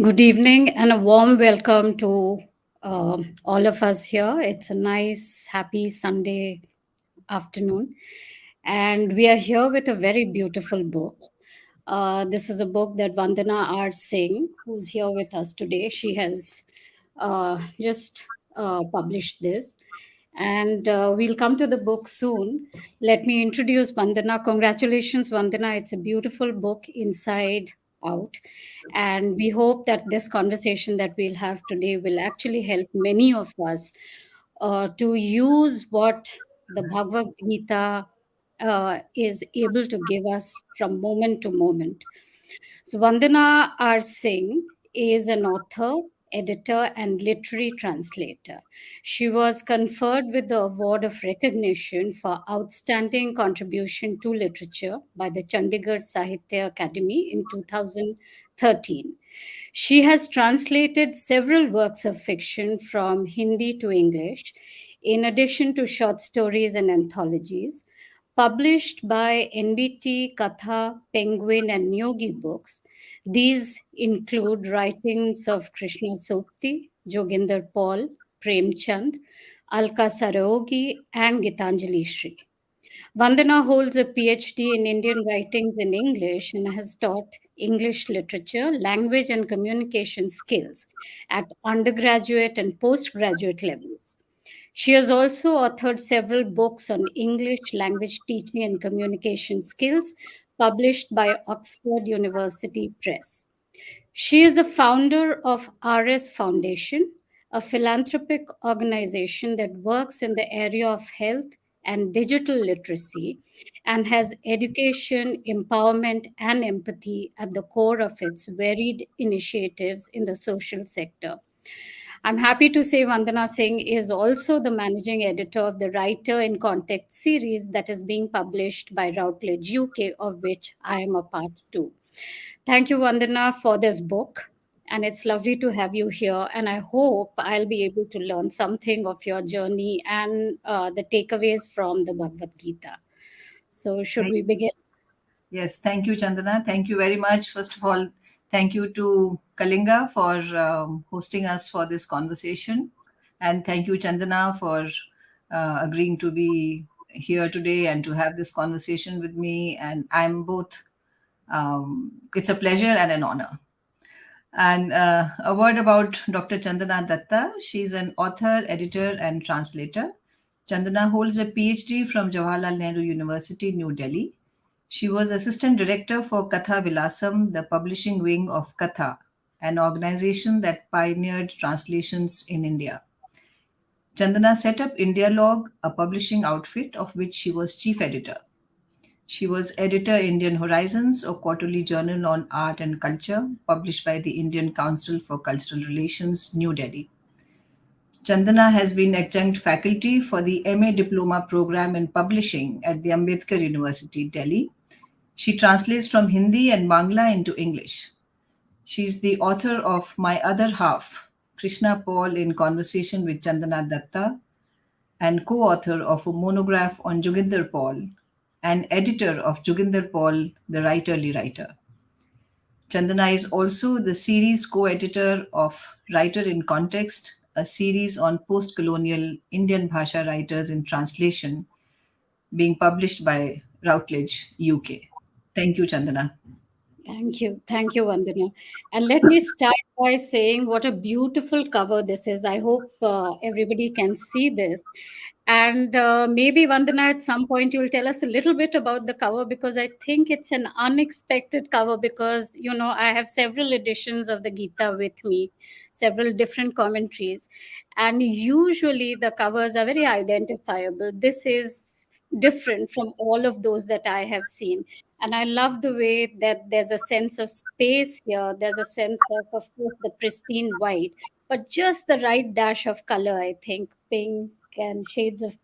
Good evening and a warm welcome to all of us here. It's a nice, happy Sunday afternoon, and we are here with a very beautiful book. This is a book that Vandana R. Singh, who's here with us today, she has just published this, and we'll come to the book soon. Let me introduce Vandana. Congratulations, Vandana. It's a beautiful book inside out. And we hope that this conversation that we'll have today will actually help many of us to use what the Bhagavad Gita is able to give us from moment to moment. So, Vandana R. Singh is an author, editor, and literary translator. She was conferred with the Award of Recognition for Outstanding Contribution to Literature by the Chandigarh Sahitya Academy in 2013. She has translated several works of fiction from Hindi to English, in addition to short stories and anthologies. Published by NBT, Katha, Penguin, and Yogi Books, these include writings of Krishna Sukti, Joginder Paul, Prem Chand, Alka Saraogi, and Gitanjali Shri. Vandana holds a PhD in Indian writings in English and has taught English literature, language, and communication skills at undergraduate and postgraduate levels. She has also authored several books on English language teaching and communication skills published by Oxford University Press. She is the founder of RS Foundation, a philanthropic organization that works in the area of health and digital literacy and has education, empowerment, and empathy at the core of its varied initiatives in the social sector. I'm happy to say Vandana Singh is also the managing editor of the Writer in Context series that is being published by Routledge UK, of which I am a part too. Thank you, Vandana, for this book. And it's lovely to have you here. And I hope I'll be able to learn something of your journey and the takeaways from the Bhagavad Gita. So, should Thank- we begin? Yes, thank you, Chandana. Thank you very much. First of all, thank you to Kalinga for hosting us for this conversation. And thank you, Chandana, for agreeing to be here today and to have this conversation with me. And I'm both, it's a pleasure and an honor. And a word about Dr. Chandana Datta. She's an author, editor, and translator. Chandana holds a PhD from Jawaharlal Nehru University, New Delhi. She was assistant director for Katha Vilasam, the publishing wing of Katha, an organization that pioneered translations in India. Chandana set up Indialog, a publishing outfit of which she was chief editor. She was editor Indian Horizons, a quarterly journal on art and culture, published by the Indian Council for Cultural Relations, New Delhi. Chandana has been adjunct faculty for the MA Diploma program in publishing at the Ambedkar University, Delhi. She translates from Hindi and Bangla into English. She's the author of My Other Half, Krishna Paul in Conversation with Chandana Datta, and co-author of a monograph on Joginder Paul, and editor of Joginder Paul, the Writerly Writer. Chandana is also the series co-editor of Writer in Context, a series on post-colonial Indian Bhasha writers in translation, being published by Routledge, UK. Thank you, Chandana. Thank you. Thank you, Vandana. And let me start by saying what a beautiful cover this is. I hope everybody can see this. And maybe, Vandana, at some point you'll tell us a little bit about the cover because I think it's an unexpected cover because, I have several editions of the Gita with me, several different commentaries. And usually the covers are very identifiable. This is different from all of those that I have seen. And I love the way that there's a sense of space here. There's a sense of course, the pristine white, but just the right dash of color, I think, pink and shades of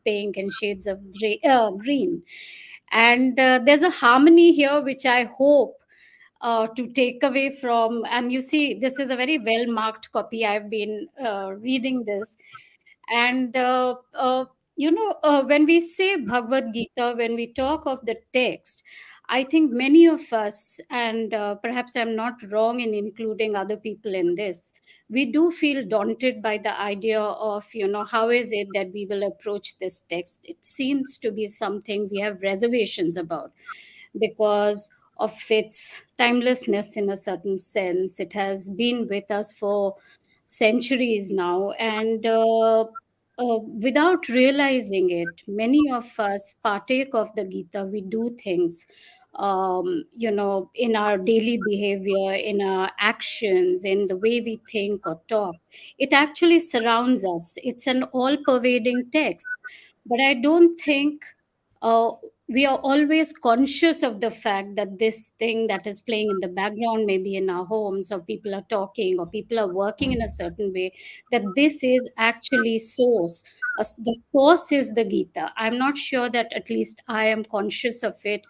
green. And there's a harmony here, which I hope to take away from. And you see, this is a very well marked copy. I've been reading this. And when we say Bhagavad Gita, when we talk of the text, I think many of us, and perhaps I'm not wrong in including other people in this, we do feel daunted by the idea of, how is it that we will approach this text? It seems to be something we have reservations about because of its timelessness in a certain sense. It has been with us for centuries now, and without realizing it, many of us partake of the Gita. We do things, in our daily behavior, in our actions, in the way we think or talk. It actually surrounds us. It's an all pervading text. But I don't think uh, we are always conscious of the fact that this thing that is playing in the background, maybe in our homes, or people are talking, or people are working in a certain way, that this is actually source. The source is the Gita. I'm not sure that at least I am conscious of it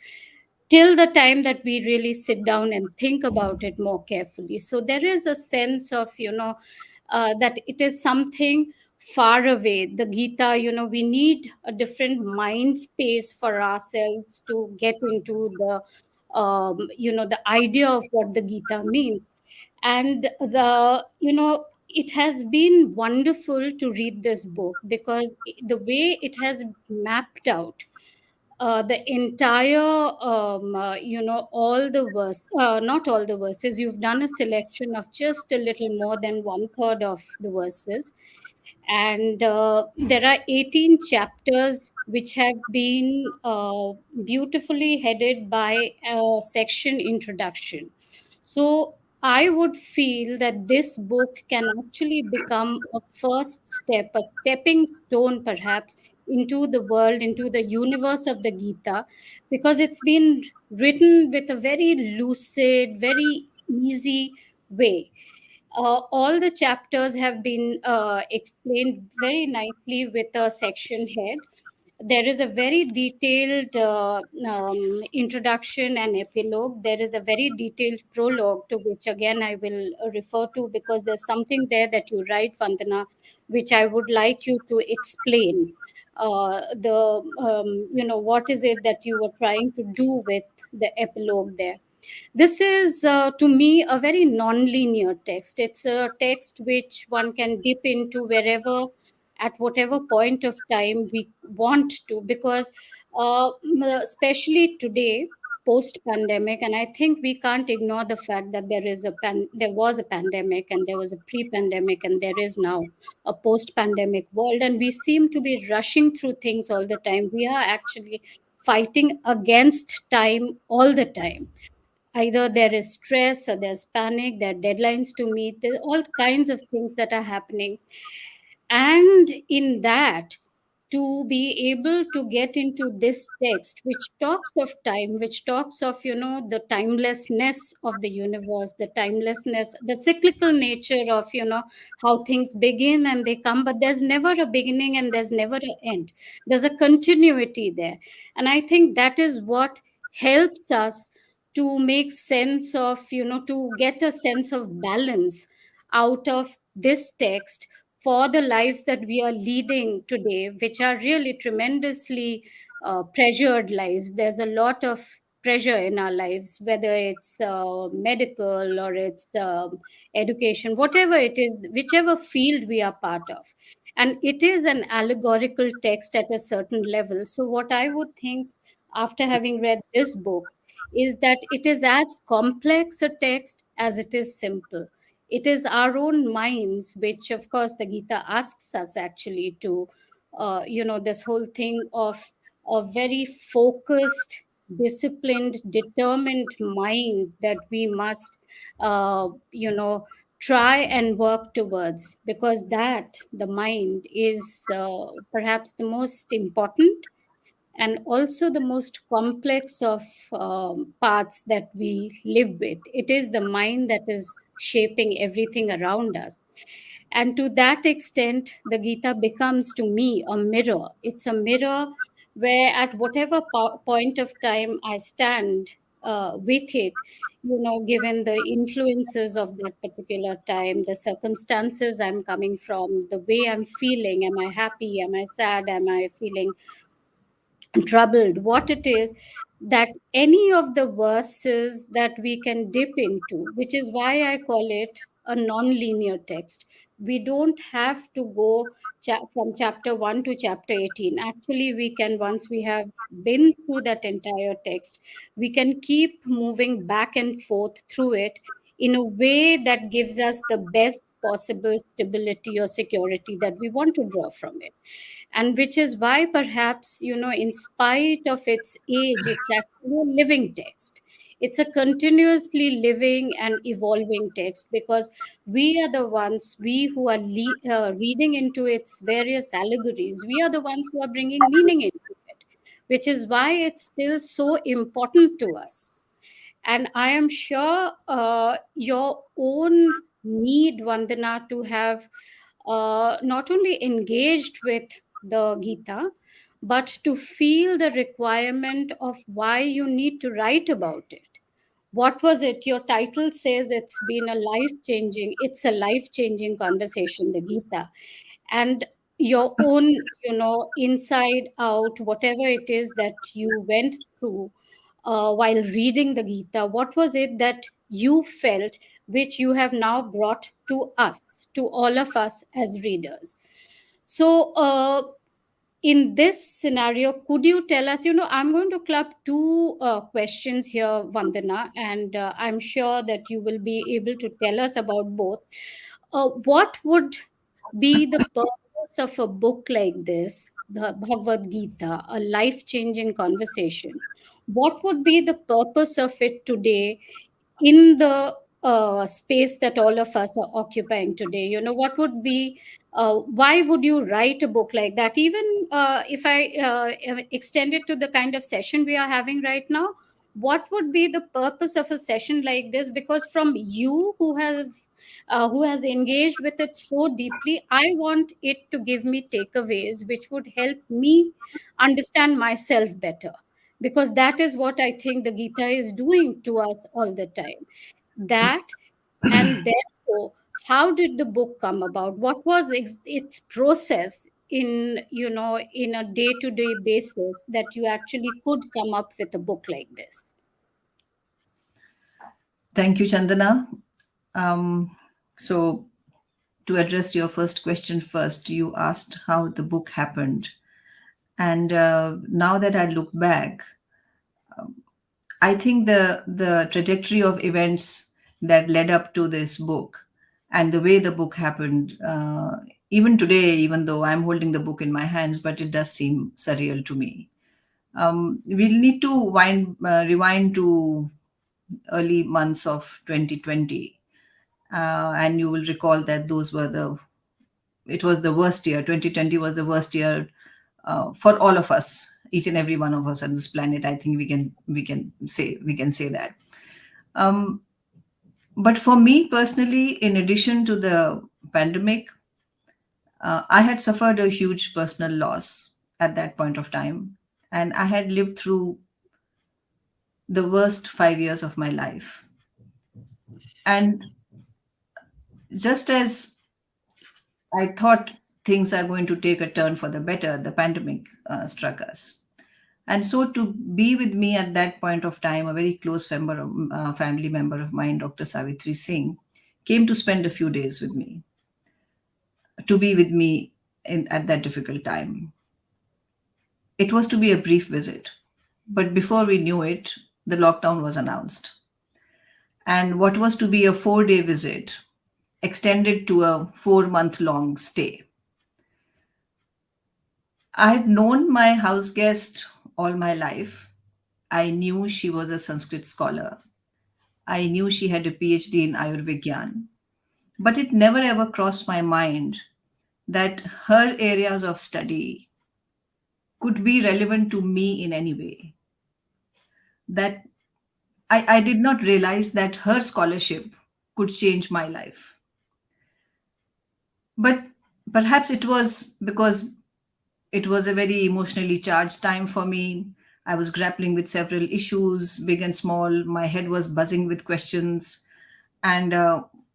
till the time that we really sit down and think about it more carefully. So there is a sense of, that it is something far away. The Gita, we need a different mind space for ourselves to get into the idea of what the Gita means. And it has been wonderful to read this book because the way it has mapped out the entire all the verse not all the verses. You've done a selection of just a little more than one third of the verses, and there are 18 chapters which have been beautifully headed by a section introduction. So I would feel that this book can actually become a first step, a stepping stone perhaps, into the world, into the universe of the Gita, because it's been written with a very lucid, very easy way. All the chapters have been explained very nicely with a section head. There is a very detailed introduction and epilogue. There is a very detailed prologue, to which again I will refer to, because there's something there that you write, Vandana, which I would like you to explain. What is it that you were trying to do with the epilogue there? This is, to me, a very non-linear text. It's a text which one can dip into wherever, at whatever point of time we want to, because especially today, post-pandemic, and I think we can't ignore the fact that there was a pandemic, and there was a pre-pandemic, and there is now a post-pandemic world, and we seem to be rushing through things all the time. We are actually fighting against time all the time. Either there is stress or there's panic, there are deadlines to meet, there's all kinds of things that are happening. And in that, to be able to get into this text which talks of time, which talks of, the timelessness of the universe, the timelessness, the cyclical nature of, how things begin and they come, but there's never a beginning and there's never an end. There's a continuity there. And I think that is what helps us to make sense of, to get a sense of balance out of this text for the lives that we are leading today, which are really tremendously pressured lives. There's a lot of pressure in our lives, whether it's medical or it's education, whatever it is, whichever field we are part of. And it is an allegorical text at a certain level. So, what I would think after having read this book is that it is as complex a text as it is simple. It is our own minds, which of course the Gita asks us actually to, this whole thing of a very focused, disciplined, determined mind that we must, try and work towards, because that, the mind, is perhaps the most important and also the most complex of parts that we live with. It is the mind that is shaping everything around us. And to that extent, the Gita becomes to me a mirror. It's a mirror where, at whatever point of time I stand with it, given the influences of that particular time, the circumstances I'm coming from, the way I'm feeling, am I happy, am I sad, am I feeling troubled, what it is, that any of the verses that we can dip into, which is why I call it a non-linear text. We don't have to go from chapter 1 to chapter 18. Actually, we can, once we have been through that entire text, we can keep moving back and forth through it in a way that gives us the best possible stability or security that we want to draw from it. And which is why perhaps, in spite of its age, it's actually a living text. It's a continuously living and evolving text, because we are the ones, we who are reading into its various allegories, we are the ones who are bringing meaning into it, which is why it's still so important to us. And I am sure your own need, Vandana, to have not only engaged with the Gita, but to feel the requirement of why you need to write about it. What was it? Your title says it's a life changing conversation, the Gita. And your own, inside out, whatever it is that you went through while reading the Gita, what was it that you felt, which you have now brought to us, to all of us as readers? So, in this scenario, could you tell us? I'm going to club two questions here, Vandana, and I'm sure that you will be able to tell us about both. What would be the purpose of a book like this, the Bhagavad Gita, a life changing conversation? What would be the purpose of it today in the space that all of us are occupying today? What would be, why would you write a book like that? Even if I extend it to the kind of session we are having right now, what would be the purpose of a session like this? Because from you who has engaged with it so deeply, I want it to give me takeaways which would help me understand myself better, because that is what I think the Gita is doing to us all the time. That, and therefore, how did the book come about? What was its process in, in a day to day basis, that you actually could come up with a book like this? Thank you, Chandana. So, to address your first question first, you asked how the book happened. And now that I look back, I think the trajectory of events that led up to this book and the way the book happened, even today, even though I'm holding the book in my hands, but it does seem surreal to me. We'll need to rewind to early months of 2020, and you will recall that it was the worst year. 2020 was the worst year for all of us, each and every one of us on this planet. I think we can say that. Um, but for me personally, in addition to the pandemic, I had suffered a huge personal loss at that point of time, and I had lived through the worst 5 years of my life. And just as I thought things are going to take a turn for the better, the pandemic struck us. And so, to be with me at that point of time, a very close family member of mine, Dr. Savitri Singh, came to spend a few days with me, to be with me at that difficult time. It was to be a brief visit, but before we knew it, the lockdown was announced. And what was to be a 4 day visit extended to a 4 month long stay. I had known my house guest all my life. I knew she was a Sanskrit scholar. I knew she had a PhD in Ayurvigyan. But it never ever crossed my mind that her areas of study could be relevant to me in any way. That I did not realize that her scholarship could change my life. But perhaps it was because it was a very emotionally charged time for me. I was grappling with several issues, big and small. My head was buzzing with questions, and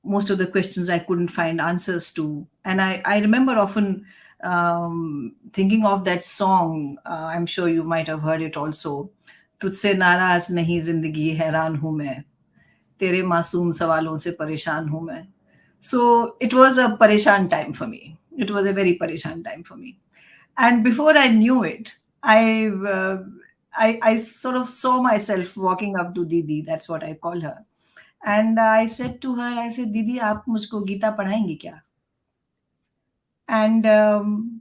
most of the questions I couldn't find answers to. And I remember often thinking of that song. I'm sure you might have heard it also. तुझसे नाराज नहीं जिंदगी हैरान हूं मैं, तेरे मासूम सवालों से परेशान हूं मैं. So it was a pareshan time for me. It was a very pareshan time for me. And before I knew it, uh, I sort of saw myself walking up to Didi. That's what I call her. And I said to her, I said, Didi, आप मुझको गीता पढ़ाएंगी क्या? And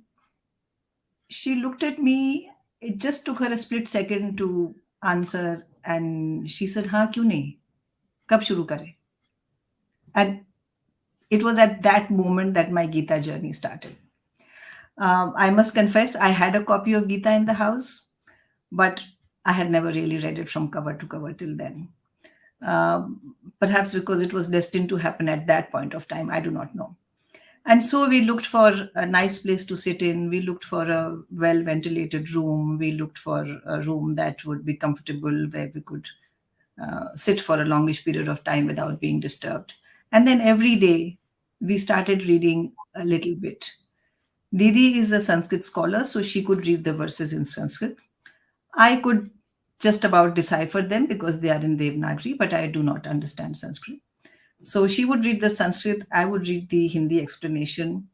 she looked at me. It just took her a split second to answer. And she said, हाँ क्यों नहीं? कब शुरू करें? And it was at that moment that my Gita journey started. I must confess, I had a copy of Gita in the house, but I had never really read it from cover to cover till then. Perhaps because it was destined to happen at that point of time, I do not know. And so we looked for a nice place to sit in. We looked for a well ventilated room. We looked for a room that would be comfortable, where we could sit for a longish period of time without being disturbed. And then every day we started reading a little bit. Didi is a Sanskrit scholar, so she could read the verses in Sanskrit. I could just about decipher them because they are in Devanagari, but I do not understand Sanskrit. So she would read the Sanskrit, I would read the Hindi explanation,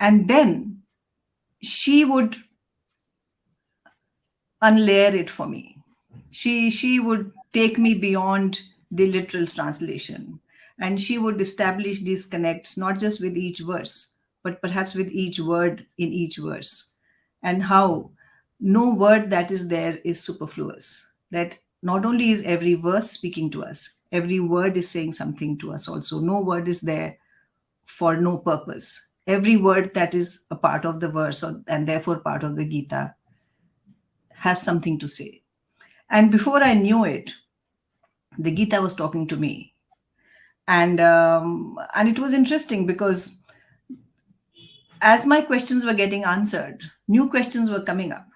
and then she would unlayer it for me. She would take me beyond the literal translation, and she would establish these connects not just with each verse, but perhaps with each word in each verse, and how no word that is there is superfluous. That not only is every verse speaking to us, every word is saying something to us also. No word is there for no purpose. Every word that is a part of the verse and therefore part of the Gita has something to say. And before I knew it, the Gita was talking to me. And it was interesting because as my questions were getting answered, new questions were coming up.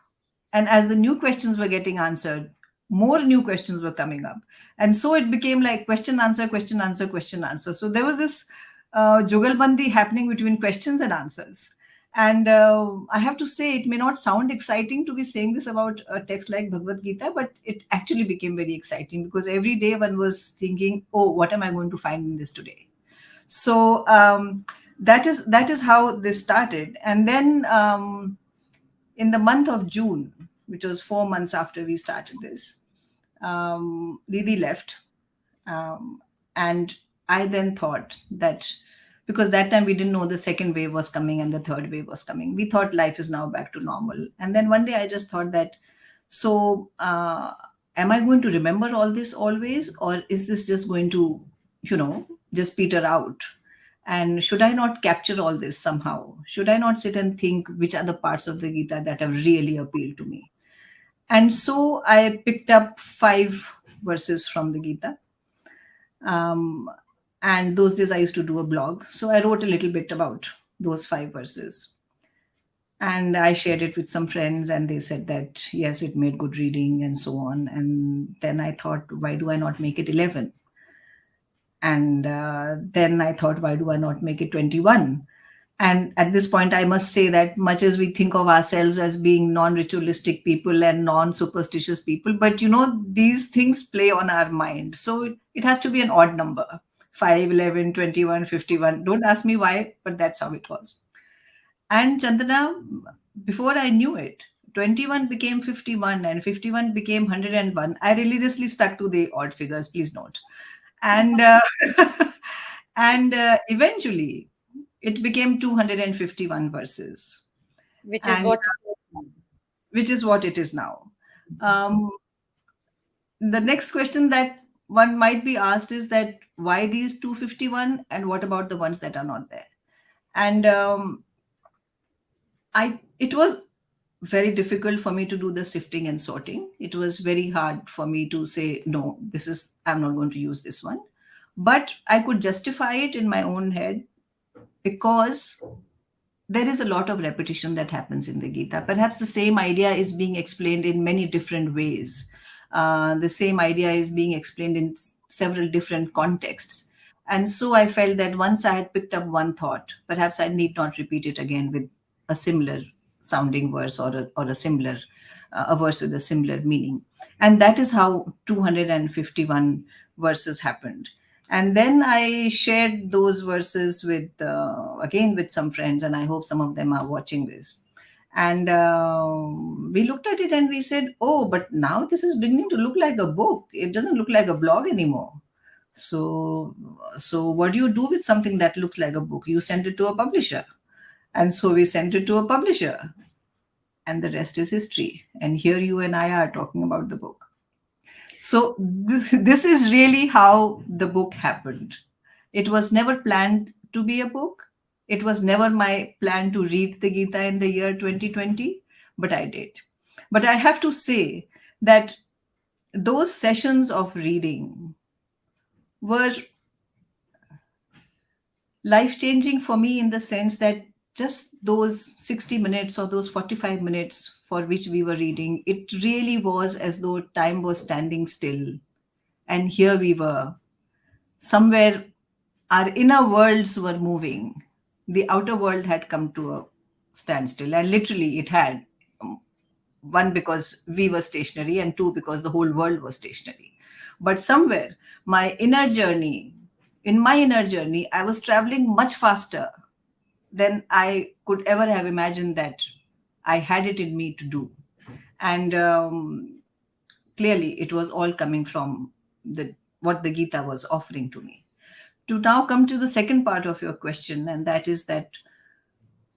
And as the new questions were getting answered, more new questions were coming up. And so it became like question, answer, question, answer, question, answer. So there was this jugalbandi happening between questions and answers. And I have to say, it may not sound exciting to be saying this about a text like Bhagavad Gita, but it actually became very exciting because every day one was thinking, oh, what am I going to find in this today? So that is how this started. And then in the month of June, which was 4 months after we started this, Didi left. And I then thought that because that time we didn't know the second wave was coming and the third wave was coming, we thought life is now back to normal. And then one day I just thought that, so am I going to remember all this always, or is this just going to, just peter out? And should I not capture all this somehow? Should I not sit and think which are the parts of the Gita that have really appealed to me? And so I picked up 5 verses from the Gita. Um, and those days I used to do a blog. So I wrote a little bit about those 5 verses. And I shared it with some friends, and they said that, yes, it made good reading and so on. And then I thought, why do I not make it 11? And then I thought, why do I not make it 21? And at this point, I must say that much as we think of ourselves as being non-ritualistic people and non-superstitious people, but these things play on our mind. So it has to be an odd number: 5, 11, 21, 51. Don't ask me why, but that's how it was. And Chandana, before I knew it, 21 became 51 and 51 became 101. I religiously stuck to the odd figures, please note. And and eventually it became 251 verses, Which is and what it is now. which is what it is now. Um, the next question that one might be asked is that why these 251 and what about the ones that are not there? And it was very difficult for me to do the sifting and sorting. It was very hard for me to say, no, I'm not going to use this one. But I could justify it in my own head because there is a lot of repetition that happens in the Gita. Perhaps the same idea is being explained in many different ways. The same idea is being explained in several different contexts. And so I felt that once I had picked up one thought, perhaps I need not repeat it again with a similar sounding verse or a similar a verse with a similar meaning. And that is how 251 verses happened. And then I shared those verses with, again, with some friends, and I hope some of them are watching this. And we looked at it and we said, oh, but now this is beginning to look like a book. It doesn't look like a blog anymore. So, so what do you do with something that looks like a book? You send it to a publisher. And so we sent it to a publisher, and the rest is history. And here you and I are talking about the book. So this is really how the book happened. It was never planned to be a book. It was never my plan to read the Gita in the year 2020, but I did. But I have to say that those sessions of reading were life changing for me, in the sense that just those 60 minutes or those 45 minutes for which we were reading, it really was as though time was standing still. And here we were, somewhere our inner worlds were moving. The outer world had come to a standstill, and literally it had. One, because we were stationary, and two, because the whole world was stationary. But somewhere, my inner journey, in my inner journey, I was traveling much faster than I could ever have imagined that I had it in me to do. And clearly, it was all coming from what the Gita was offering to me. To now come to the second part of your question, and that is that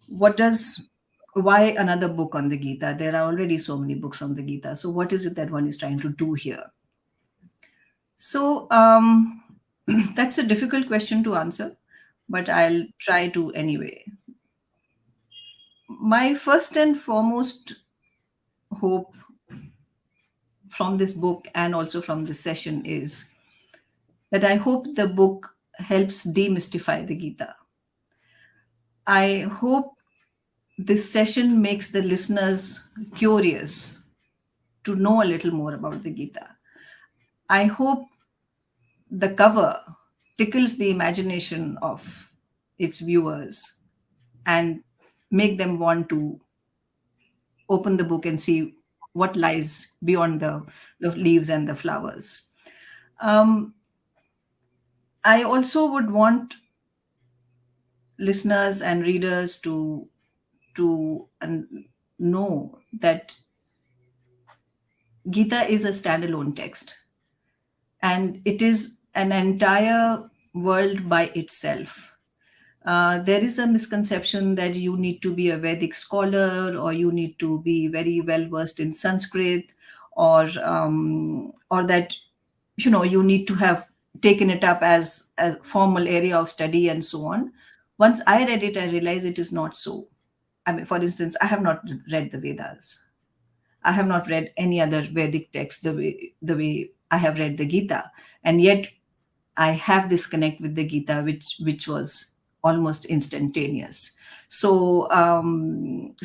what does why another book on the Gita? There are already so many books on the Gita. So what is it that one is trying to do here? So that's a difficult question to answer, but I'll try to anyway. My first and foremost hope from this book, and also from this session, is that I hope the book helps demystify the Gita. I hope this session makes the listeners curious to know a little more about the Gita. I hope the cover tickles the imagination of its viewers and make them want to open the book and see what lies beyond the leaves and the flowers. Um, I also would want listeners and readers to know that Gita is a standalone text, and it is an entire world by itself. There is a misconception that you need to be a Vedic scholar, or you need to be very well versed in Sanskrit, or that you need to have taken it up as a formal area of study and so on. Once I read it, I realized it is not so. I mean, for instance, I have not read the Vedas. I have not read any other Vedic text the way I have read the Gita, and yet I have this connect with the Gita, which was almost instantaneous. So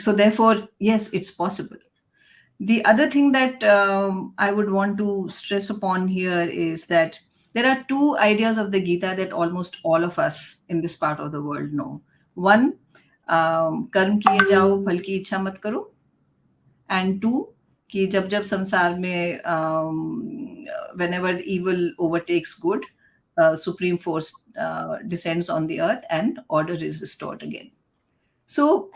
therefore, yes, it's possible. The other thing that I would want to stress upon here is that there are two ideas of the Gita that almost all of us in this part of the world know. One, कर्म किए जाओ फल की इच्छा मत करो, and two, कि जब जब संसार में whenever evil overtakes good, supreme force descends on the earth and order is restored again. So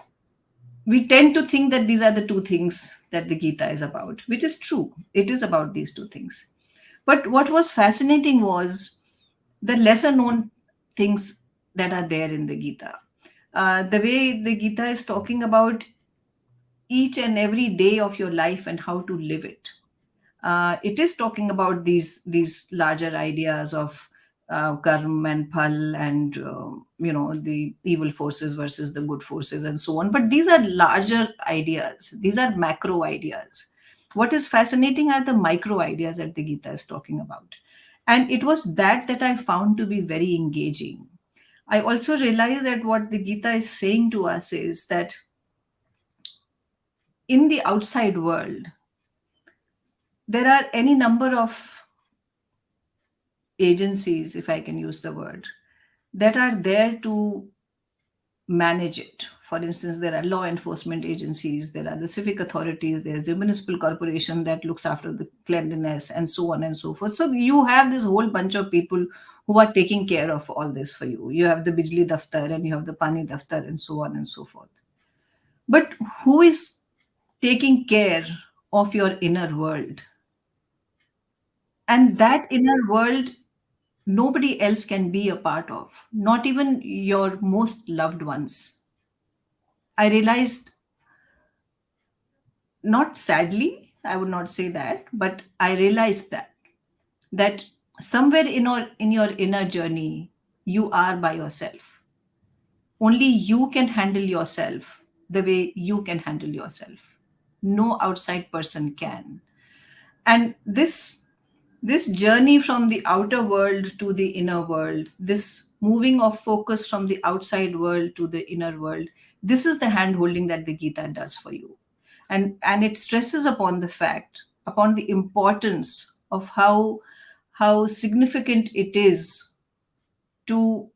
we tend to think that these are the two things that the Gita is about, which is true. It is about these two things. But what was fascinating was the lesser known things that are there in the Gita. The way the Gita is talking about each and every day of your life and how to live it. It is talking about these larger ideas of karma and phal, and the evil forces versus the good forces and so on. But these are larger ideas. These are macro ideas. What is fascinating are the micro ideas that the Gita is talking about, and it was that I found to be very engaging. I also realized that what the Gita is saying to us is that in the outside world, there are any number of agencies, if I can use the word, that are there to manage it For instance, there are law enforcement agencies, there are the civic authorities, there's the municipal corporation that looks after the cleanliness, and so on and so forth. So you have this whole bunch of people who are taking care of all this for you. You have the Bijli Daftar and you have the Pani Daftar and so on and so forth. But who is taking care of your inner world? And that inner world, nobody else can be a part of, not even your most loved ones. I realized, not sadly, I would not say that, but I realized that somewhere in your inner journey, you are by yourself. Only you can handle yourself the way you can handle yourself. No outside person can. And this journey from the outer world to the inner world, this moving of focus from the outside world to the inner world, this is the hand holding that the Gita does for you. And it stresses upon the fact, upon the importance of how significant it is to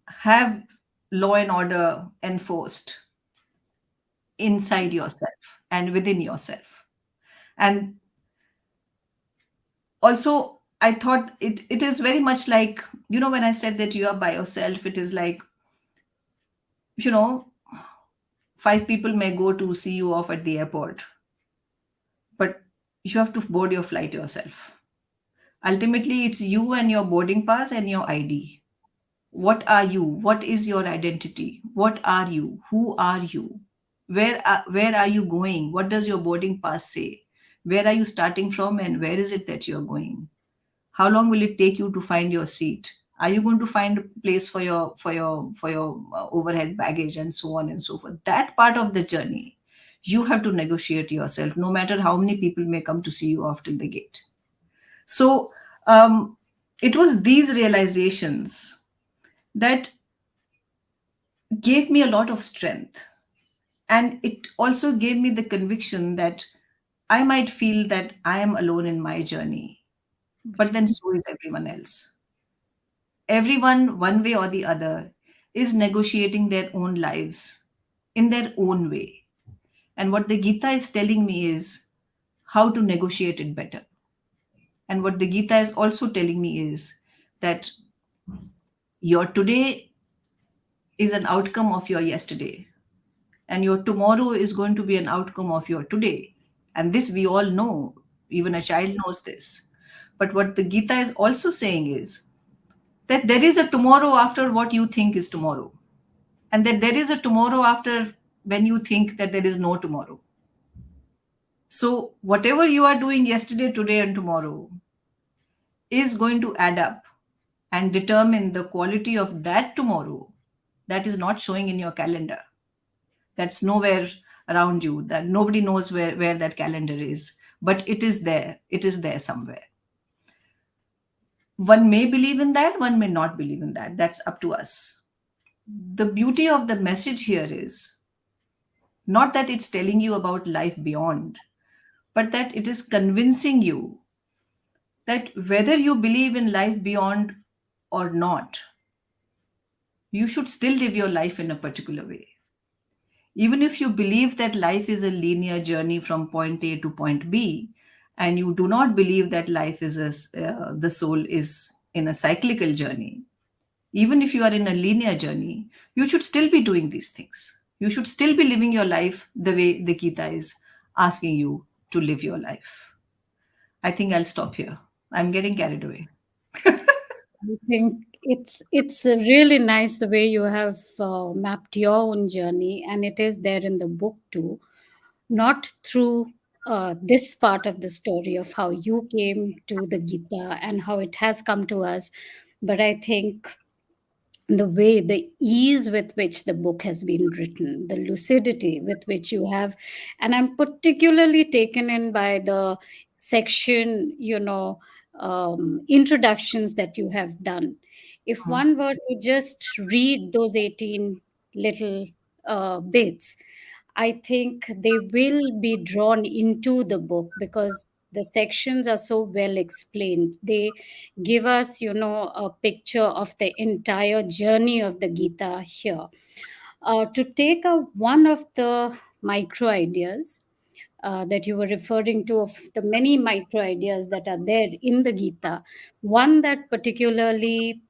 have law and order enforced inside yourself and within yourself. And also, I thought it is very much like, when I said that you are by yourself, it is like, you know 5 people may go to see you off at the airport, but you have to board your flight yourself. Ultimately, it's you and your boarding pass and your ID. What are you? What is your identity? What are you? Who are you? Where are you going? What does your boarding pass say? Where are you starting from, and where is it that you're going? How long will it take you to find your seat? Are you going to find a place for your overhead baggage, and so on and so forth? That part of the journey, you have to negotiate yourself, no matter how many people may come to see you off till the gate. So it was these realizations that gave me a lot of strength, and it also gave me the conviction that I might feel that I am alone in my journey, but then so is everyone else. Everyone, one way or the other, is negotiating their own lives in their own way. And what the Gita is telling me is how to negotiate it better. And what the Gita is also telling me is that your today is an outcome of your yesterday, and your tomorrow is going to be an outcome of your today. And this we all know, even a child knows this. But what the Gita is also saying is that there is a tomorrow after what you think is tomorrow, and that there is a tomorrow after when you think that there is no tomorrow. So, whatever you are doing yesterday, today, and tomorrow is going to add up and determine the quality of that tomorrow that is not showing in your calendar. That's nowhere around you, that nobody knows where that calendar is, but it is there. It is there somewhere. One may believe in that, one may not believe in that. That's up to us. The beauty of the message here is not that it's telling you about life beyond, but that it is convincing you that whether you believe in life beyond or not, you should still live your life in a particular way. Even if you believe that life is a linear journey from point A to point B, and you do not believe that life is the soul is in a cyclical journey, even if you are in a linear journey, you should still be doing these things. You should still be living your life the way the Gita is asking you to live your life. I think I'll stop here. I'm getting carried away. I think it's really nice the way you have mapped your own journey, and it is there in the book too. Not through this part of the story of how you came to the Gita and how it has come to us, but I think the way, the ease with which the book has been written, the lucidity with which you have, and I'm particularly taken in by the section, introductions that you have done. If Mm. one were to just read those 18 little bits, I think they will be drawn into the book because the sections are so well explained. They give us, a picture of the entire journey of the Gita here. To take one of the micro ideas that you were referring to, of the many micro ideas that are there in the Gita, one that particularly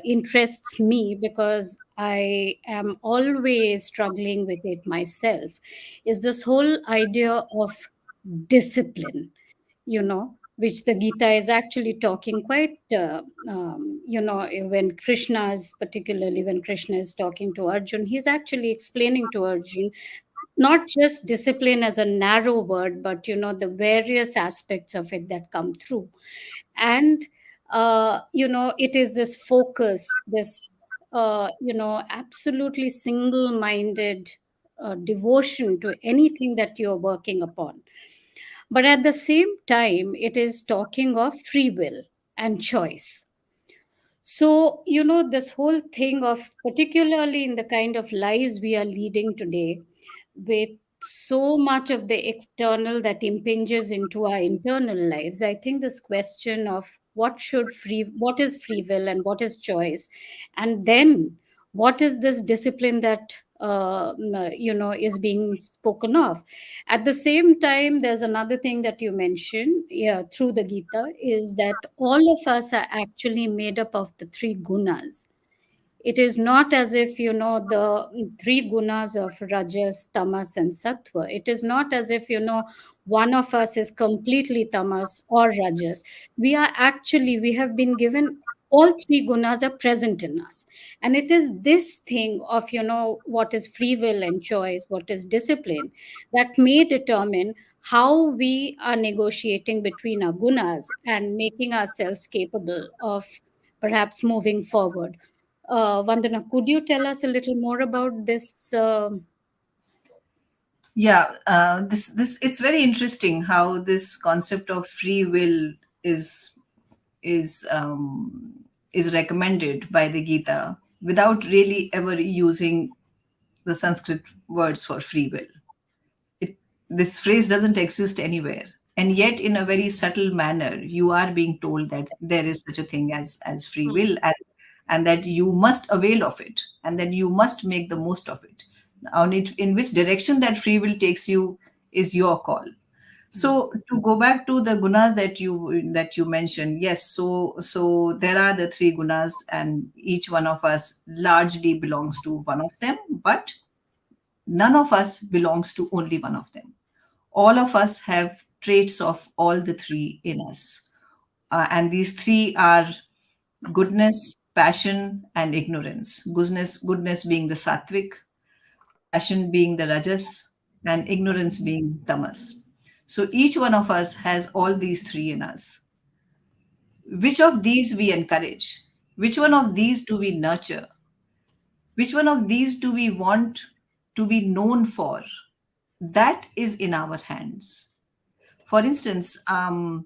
interests me because I am always struggling with it myself is this whole idea of discipline, which the Gita is actually talking quite, when Krishna is, particularly when Krishna is talking to Arjun, he's actually explaining to Arjun not just discipline as a narrow word, but the various aspects of it that come through. And it is this focus, this absolutely single minded devotion to anything that you're working upon. But at the same time, it is talking of free will and choice. So, this whole thing of, particularly in the kind of lives we are leading today, with so much of the external that impinges into our internal lives, I think this question of what is free will and what is choice, and then what is this discipline that is being spoken of. At the same time, there's another thing that you mentioned, yeah, through the Gita, is that all of us are actually made up of the three gunas. It is not as if, the three gunas of Rajas, Tamas, and Sattva. It is not as if, one of us is completely Tamas or Rajas. We have been given all three gunas are present in us. And it is this thing of, what is free will and choice, what is discipline, that may determine how we are negotiating between our gunas and making ourselves capable of perhaps moving forward. Vandana, could you tell us a little more about this? Yeah, this it's very interesting how this concept of free will is is um, is recommended by the Gita without really ever using the Sanskrit words for free will. It, this phrase doesn't exist anywhere, and yet in a very subtle manner, you are being told that there is such a thing as free will, and that you must avail of it, and that you must make the most of it. On it, in which direction that free will takes you is your call. So to go back to the gunas that you mentioned, yes. So there are the three gunas, and each one of us largely belongs to one of them, but none of us belongs to only one of them. All of us have traits of all the three in us, and these three are goodness, passion, and ignorance. Goodness being the sattvic, passion being the rajas, and ignorance being tamas. So each one of us has all these three in us. Which of these we encourage? Which one of these do we nurture? Which one of these do we want to be known for? That is in our hands. For instance, I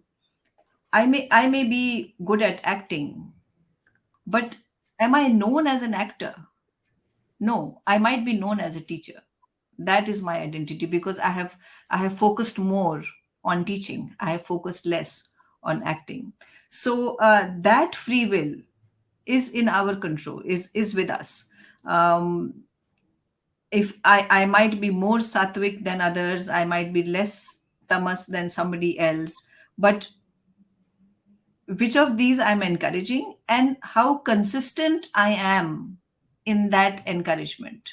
may be good at acting, but am I known as an actor? No, I might be known as a teacher. That is my identity because I have focused more on teaching. I have focused less on acting. So that free will is in our control, is with us. Um, if I might be more sattvic than others, I might be less tamas than somebody else, but which of these I'm encouraging and how consistent I am in that encouragement.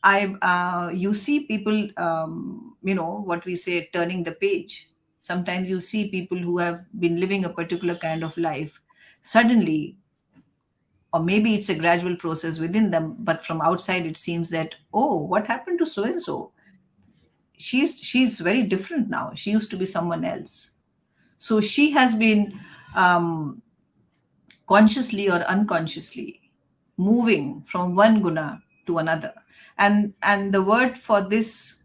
You see people, what we say, turning the page. Sometimes you see people who have been living a particular kind of life. Suddenly, or maybe it's a gradual process within them, but from outside it seems that, oh, what happened to so and so? She's very different now. She used to be someone else. So she has been um, consciously or unconsciously moving from one guna to another. And the word for this,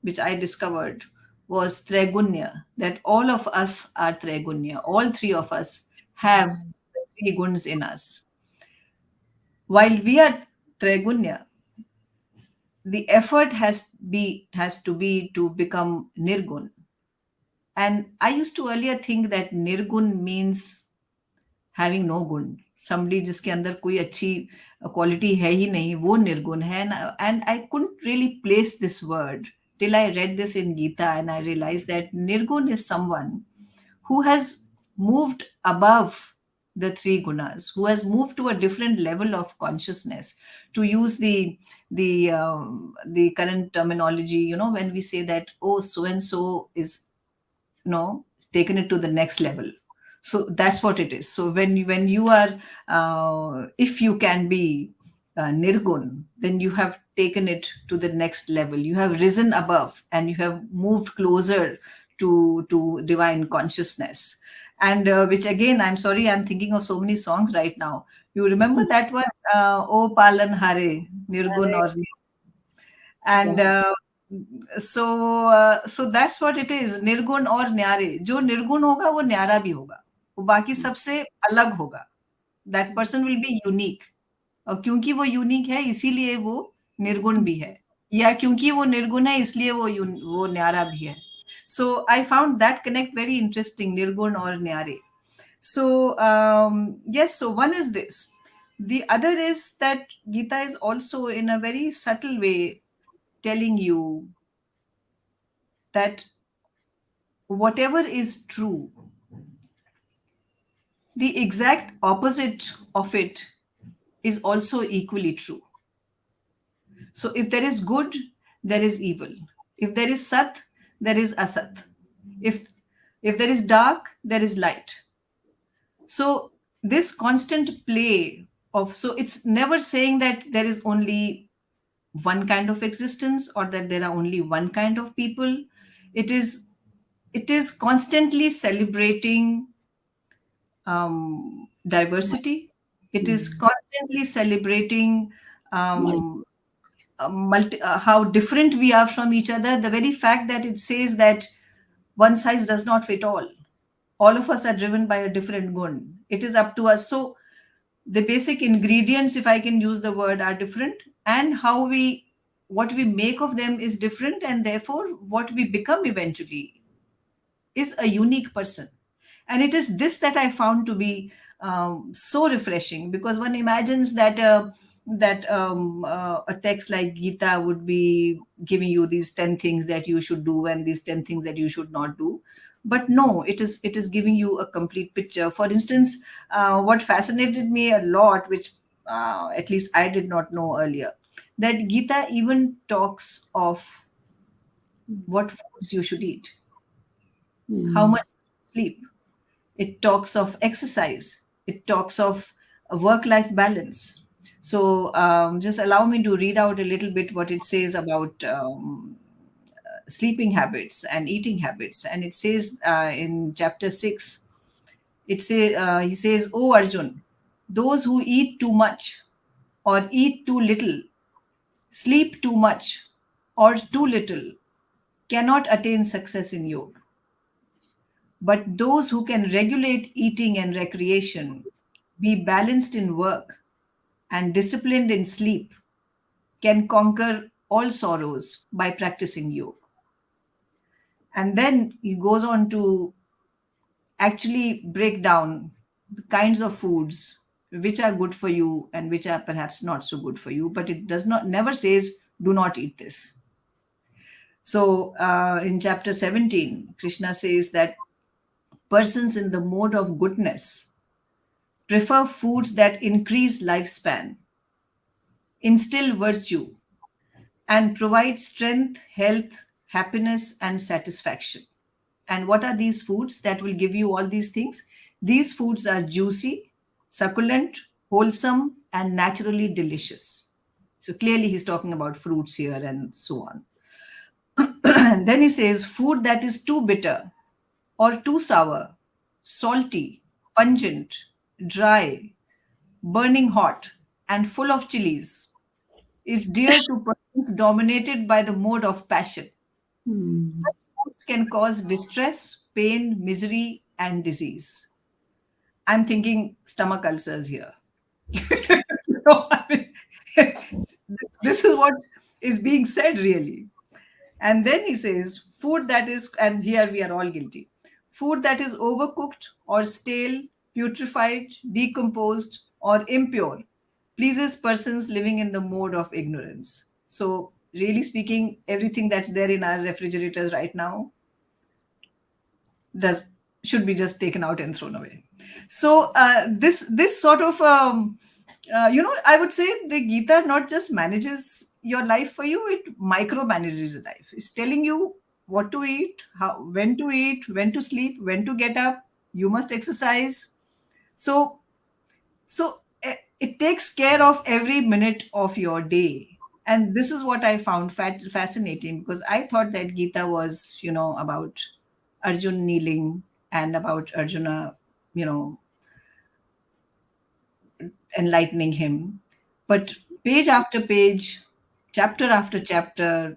which I discovered, was tregunya, that all of us are tregunya. All three of us have the three guns in us. While we are tregunya, the effort has to be to become nirgun. And I used to earlier think that nirgun means having no gun. somebody जिसके अंदर कोई अच्छी quality है ही नहीं, वो निर्गुण है. And I couldn't really place this word till I read this in Gita, and I realized that nirgun is someone who has moved above the three gunas, who has moved to a different level of consciousness. To use the current terminology, when we say that, oh, so and so is, taken it to the next level. So that's what it is. So when you are, if you can be nirgun, then you have taken it to the next level. You have risen above and you have moved closer to divine consciousness. And which again, I'm sorry, I'm thinking of so many songs right now. You remember that one, O Palan Hare, Nirgun or, Correct. and Yeah. so that's what it is. निर्गुण और न्यारे, जो निर्गुण होगा वो न्यारा भी होगा, वो बाकी सबसे अलग होगा. That person will be unique. और क्योंकि वो यूनिक है इसीलिए वो निर्गुण भी है, या क्योंकि वो निर्गुण है इसलिए वो न्यारा भी है. So I found that connect very interesting, निर्गुण और न्यारे. So yes, so one is this. The other is that Gita is also in a very subtle way telling you that whatever is true, the exact opposite of it is also equally true. So if there is good, there is evil. If there is sat, there is asat. If there is dark, there is light. So this constant play of, so it's never saying that there is only one kind of existence or that there are only one kind of people. It is it is constantly celebrating diversity. It is Mm. constantly celebrating Multi- um, how different we are from each other. The very fact that it says that one size does not fit all of us are driven by a different gun. It is up to us. So the basic ingredients, if I can use the word, are different, and what we make of them is different, and therefore what we become eventually is a unique person. And it is this that I found to be so refreshing, because one imagines that a text like Gita would be giving you these 10 things that you should do and these 10 things that you should not do. But no, it is giving you a complete picture. For instance, what fascinated me a lot, which at least I did not know earlier, that Gita even talks of what foods you should eat, how Mm. much sleep. It talks of exercise. It talks of a work-life balance. So just allow me to read out a little bit what it says about sleeping habits and eating habits. And it says in chapter 6, he says, "Oh Arjun, those who eat too much or eat too little, sleep too much or too little, cannot attain success in yoga. But those who can regulate eating and recreation, be balanced in work, and disciplined in sleep, can conquer all sorrows by practicing yoga." And then he goes on to actually break down the kinds of foods which are good for you and which are perhaps not so good for you. But it does not never says, do not eat this. So in chapter 17, Krishna says that persons in the mode of goodness prefer foods that increase lifespan, instill virtue, and provide strength, health, happiness, and satisfaction. And what are these foods that will give you all these things? These foods are juicy, succulent, wholesome, and naturally delicious. So clearly, he's talking about fruits here and so on. And then he says, food that is too bitter or too sour, salty, pungent, dry, burning hot, and full of chilies is dear to persons dominated by the mode of passion. Mm. Such foods can cause distress, pain, misery, and disease. I'm thinking stomach ulcers here. No, I mean, this is what is being said, really. And then he says, food that is, and here we are all guilty, food that is overcooked or stale, putrefied, decomposed, or impure pleases persons living in the mode of ignorance. So, really speaking, everything that's there in our refrigerators right now does should be just taken out and thrown away. So this sort of I would say the Gita not just manages your life for you, it micromanages your life. It's telling you what to eat, how, when to eat, when to sleep, when to get up. You must exercise. So it takes care of every minute of your day. And this is what I found fascinating, because I thought that Gita was, about Arjun kneeling and about Arjuna, you know, enlightening him. But page after page, chapter after chapter,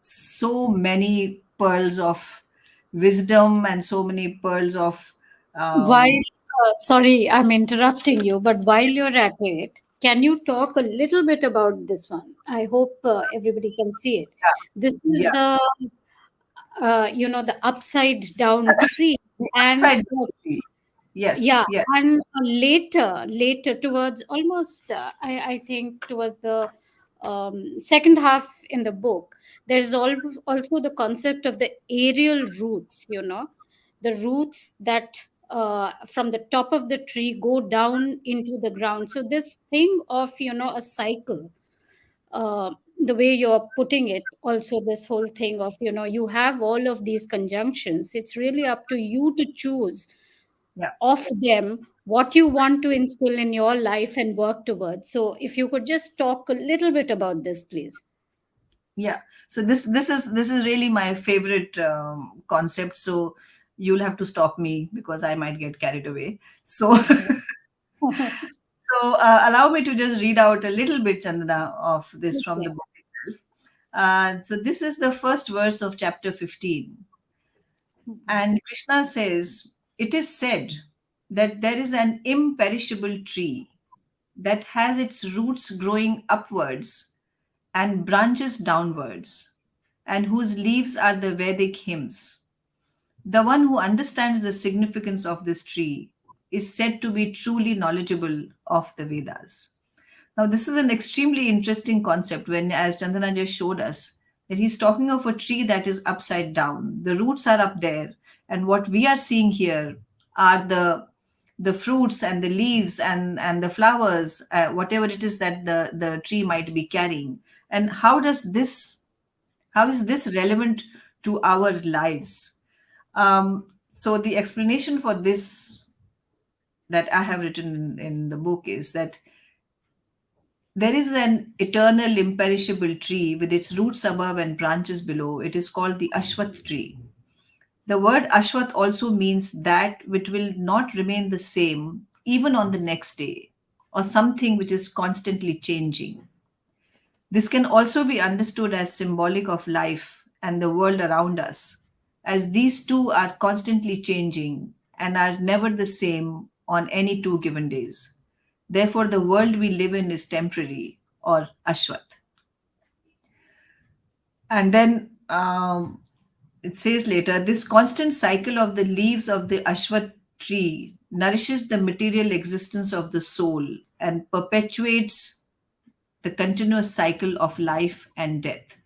so many pearls of wisdom and so many pearls of While, um, sorry, I'm interrupting you, but while you're at it, can you talk a little bit about this one? I hope everybody can see it. This is yeah, the, the upside down tree, the and upside down tree. Yes, yeah, yes, and later towards almost, I think towards the second half in the book, there's also the concept of the aerial roots, the roots that from the top of the tree go down into the ground. So this thing of, a cycle, the way you're putting it, also this whole thing of, you have all of these conjunctions. It's really up to you to choose yeah. of them what you want to instill in your life and work towards. So if you could just talk a little bit about this, please. Yeah, so this is really my favorite concept. So you'll have to stop me because I might get carried away. So Okay. allow me to just read out a little bit, Chandana, of this from the Okay. book itself. So this is the first verse of chapter 15, and Krishna says, "It is said that there is an imperishable tree that has its roots growing upwards and branches downwards, and whose leaves are the Vedic hymns. The one who understands the significance of this tree is said to be truly knowledgeable of the Vedas." Now, this is an extremely interesting concept when, as Chandana just showed us, that he's talking of a tree that is upside down. The roots are up there, and what we are seeing here are the fruits and the leaves and the flowers, whatever it is that the tree might be carrying. And how is this relevant to our lives? So the explanation for this that I have written in the book is that there is an eternal imperishable tree with its roots above and branches below. It is called the Ashwath tree. The word Ashwath also means that which will not remain the same even on the next day, or something which is constantly changing. This can also be understood as symbolic of life and the world around us, as these two are constantly changing and are never the same on any two given days. Therefore, the world we live in is temporary, or Ashwath. And then it says later, this constant cycle of the leaves of the Ashwath tree nourishes the material existence of the soul and perpetuates the continuous cycle of life and death.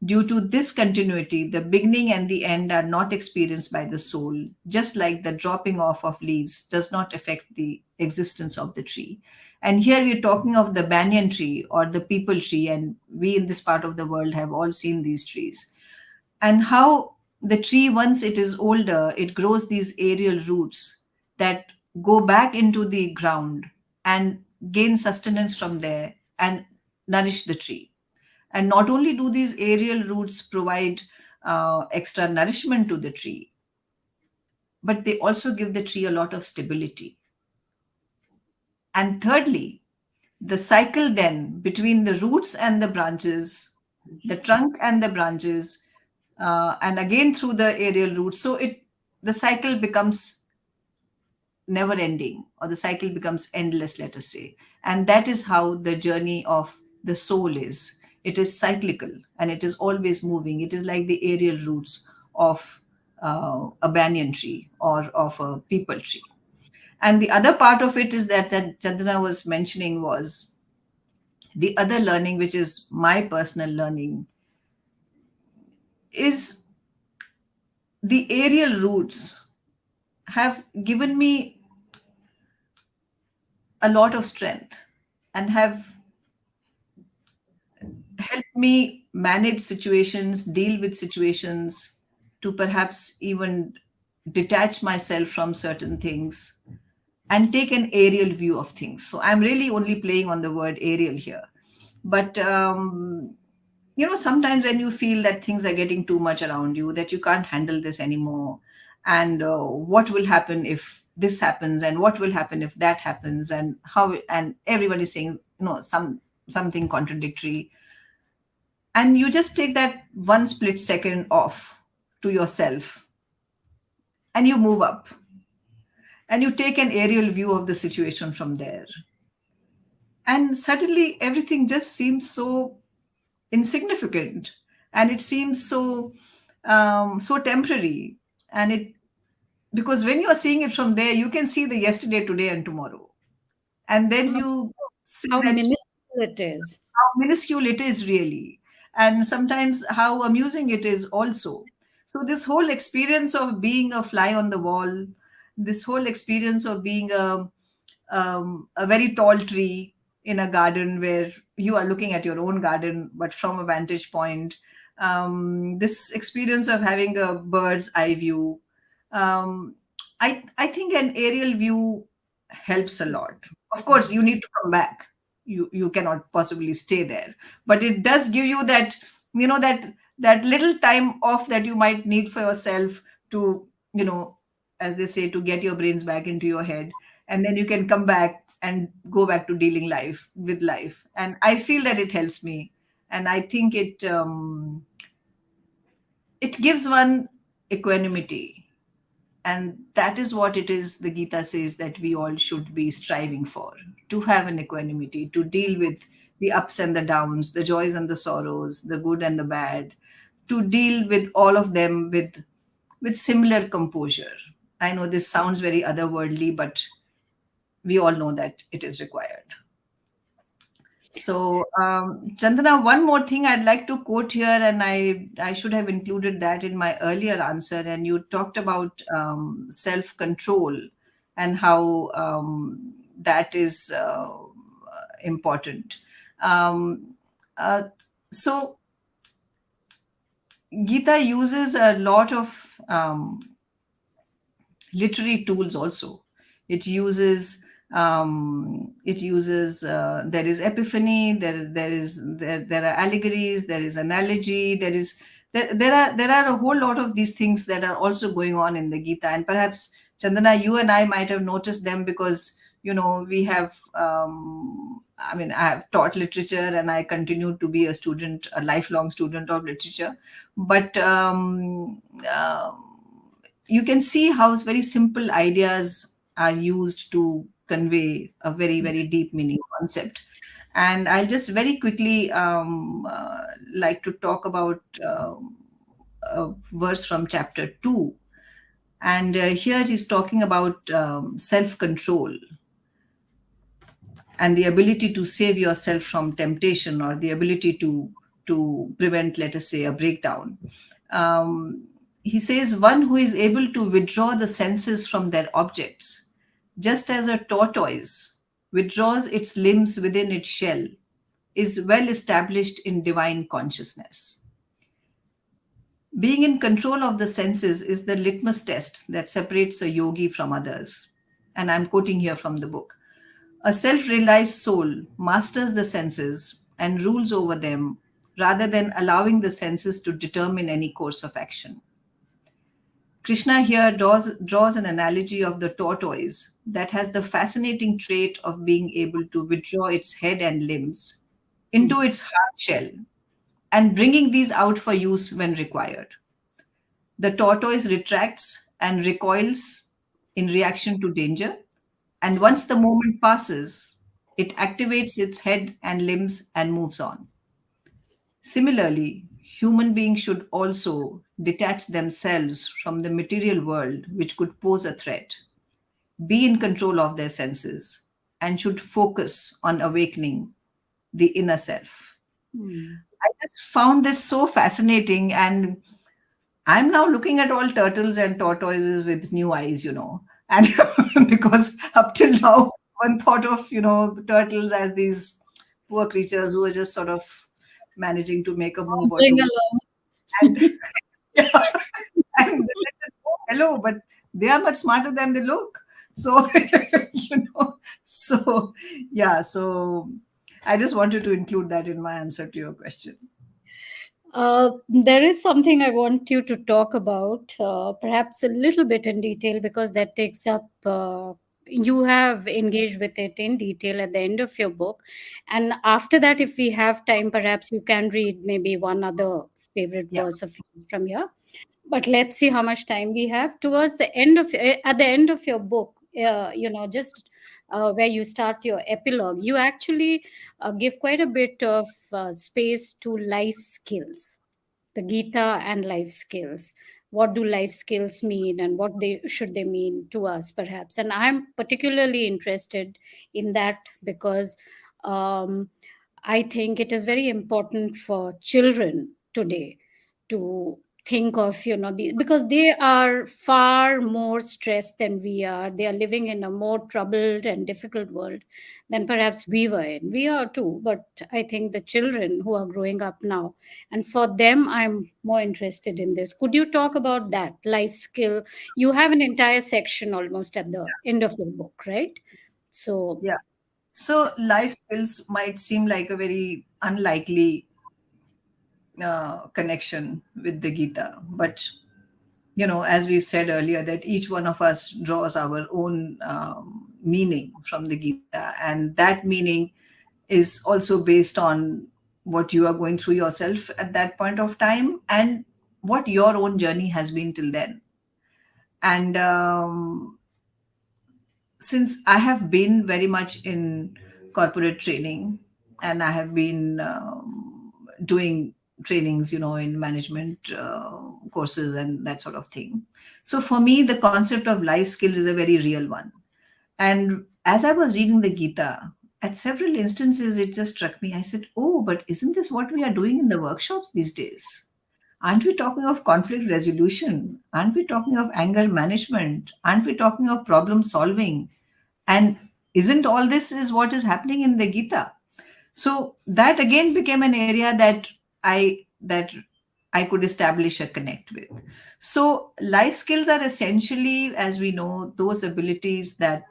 Due to this continuity, the beginning and the end are not experienced by the soul, just like the dropping off of leaves does not affect the existence of the tree. And here we're talking of the banyan tree or the peepal tree, and we in this part of the world have all seen these trees. And how the tree, once it is older, it grows these aerial roots that go back into the ground and gain sustenance from there and nourish the tree. And not only do these aerial roots provide extra nourishment to the tree, but they also give the tree a lot of stability. And thirdly, the cycle then between the roots and the branches, the trunk and the branches, and again through the aerial roots. So the cycle becomes never ending, or the cycle becomes endless, let us say. And that is how the journey of the soul is. It is cyclical and it is always moving. It is like the aerial roots of a banyan tree or of a peepal tree. And the other part of it is that Chandana was mentioning was the other learning, which is my personal learning, is the aerial roots have given me a lot of strength and have helped me manage situations, deal with situations, to perhaps even detach myself from certain things and take an aerial view of things. So I'm really only playing on the word aerial here. But sometimes when you feel that things are getting too much around you, that you can't handle this anymore, and what will happen if this happens, and what will happen if that happens, and how, and everybody is saying something contradictory, and you just take that one split second off to yourself, and you move up, and you take an aerial view of the situation from there, and suddenly everything just seems so insignificant, and it seems so temporary. And it, because when you are seeing it from there, you can see the yesterday, today, and tomorrow, and then How, you see how that minuscule it is. how minuscule it is really, and sometimes how amusing it is also. So this whole experience of being a fly on the wall, this whole experience of being a very tall tree in a garden where you are looking at your own garden but from a vantage point, this experience of having a bird's eye view, um, I think an aerial view helps a lot. Of course, you need to come back. You cannot possibly stay there, but it does give you that, that little time off that you might need for yourself to, as they say, to get your brains back into your head, and then you can come back and go back to dealing life with life. And I feel that it helps me, and I think it gives one equanimity, and that is what it is the Gita says that we all should be striving for, to have an equanimity, to deal with the ups and the downs, the joys and the sorrows, the good and the bad, to deal with all of them with similar composure. I know this sounds very otherworldly, but we all know that it is required. So, Chandana, one more thing I'd like to quote here, and I should have included that in my earlier answer. And you talked about self control and how that is important. Um, uh, so, Gita uses a lot of literary tools also. It uses there is epiphany, there are allegories, there is analogy, there are a whole lot of these things that are also going on in the Gita. And perhaps, Chandana, you and I might have noticed them because we have, I mean, I have taught literature, and I continue to be a lifelong student of literature. But you can see how very simple ideas are used to convey a very, very deep meaning concept. And I'll just very quickly like to talk about a verse from chapter 2. And here he's talking about self control and the ability to save yourself from temptation, or the ability to prevent, let us say, a breakdown. He says, one who is able to withdraw the senses from their objects, just as a tortoise withdraws its limbs within its shell, is well established in divine consciousness. Being in control of the senses is the litmus test that separates a yogi from others. And I'm quoting here from the book. A self realized soul masters the senses and rules over them rather than allowing the senses to determine any course of action. Krishna here draws an analogy of the tortoise that has the fascinating trait of being able to withdraw its head and limbs into its hard shell and bringing these out for use when required. The tortoise retracts and recoils in reaction to danger, and once the moment passes, it activates its head and limbs and moves on. Similarly, human beings should also detach themselves from the material world which could pose a threat. be in control of their senses, and should focus on awakening the inner self. Hmm. I just found this so fascinating, and I'm now looking at all turtles and tortoises with new eyes, and because up till now, one thought of, turtles as these poor creatures who are just sort of managing to make a move or Playing two. along. And yeah, and then I said, oh, hello, but they are much smarter than they look. So, so yeah, so I just wanted to include that in my answer to your question. There is something I want you to talk about, perhaps a little bit in detail, because that takes up. You have engaged with it in detail at the end of your book, and after that, if we have time, perhaps you can read maybe one other favorite Yeah, verse of yours from here. But let's see how much time we have towards the end of at the end of your book. Just where you start your epilogue, you actually give quite a bit of space to life skills, the Gita and life skills. What do life skills mean, and what they should they mean to us, perhaps? And I'm particularly interested in that because um, I think it is very important for children today to think of, because they are far more stressed than we are. They are living in a more troubled and difficult world than perhaps we were in. We are too, but I think the children who are growing up now, and for them I'm more interested in this. Could you talk about that life skill? You have an entire section almost at the end of your book, right? So yeah. So life skills might seem like a very unlikely connection with the Gita, but as we've said earlier, that each one of us draws our own meaning from the Gita, and that meaning is also based on what you are going through yourself at that point of time, and what your own journey has been till then. And since I have been very much in corporate training, and I have been doing trainings, in management courses and that sort of thing. So for me, the concept of life skills is a very real one. And as I was reading the Gita, at several instances, it just struck me. I said, oh, but isn't this what we are doing in the workshops these days? Aren't we talking of conflict resolution? Aren't we talking of anger management? Aren't we talking of problem solving? And isn't all this is what is happening in the Gita? So that again became an area that I could establish a connect with. So life skills are essentially, as we know, those abilities that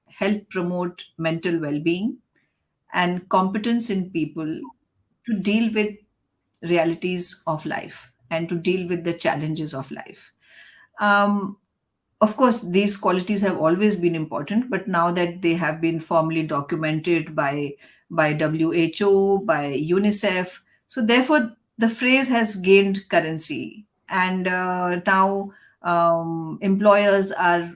help promote mental well-being and competence in people to deal with realities of life and to deal with the challenges of life. Um, of course, these qualities have always been important, but now that they have been formally documented by WHO, by UNICEF, so therefore the phrase has gained currency, and now employers are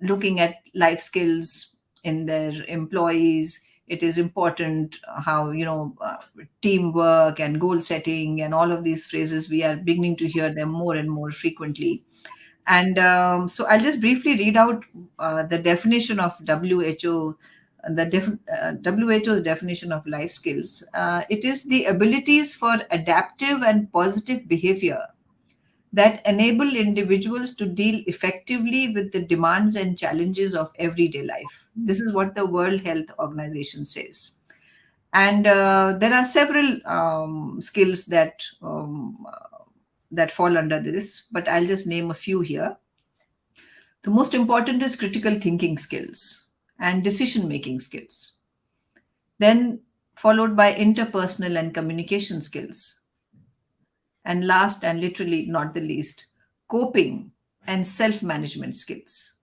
looking at life skills in their employees. It is important how teamwork and goal setting and all of these phrases, we are beginning to hear them more and more frequently. And so I'll just briefly read out the definition of WHO, WHO's definition of life skills. It is the abilities for adaptive and positive behavior that enable individuals to deal effectively with the demands and challenges of everyday life. This is what the World Health Organization says. And there are several skills that fall under this, but I'll just name a few here. The most important is critical thinking skills and decision making skills. Then, followed by interpersonal and communication skills. And last, and literally not the least, coping and self management skills.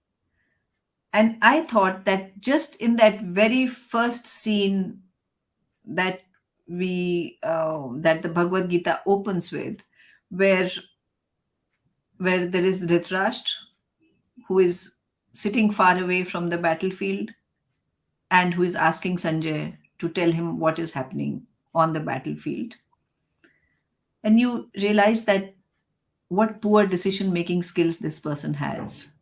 And I thought that just in that very first scene that that the Bhagavad Gita opens with, where there is Dhritarashtra, who is sitting far away from the battlefield and who is asking Sanjay to tell him what is happening on the battlefield. And you realize that what poor decision making skills this person has.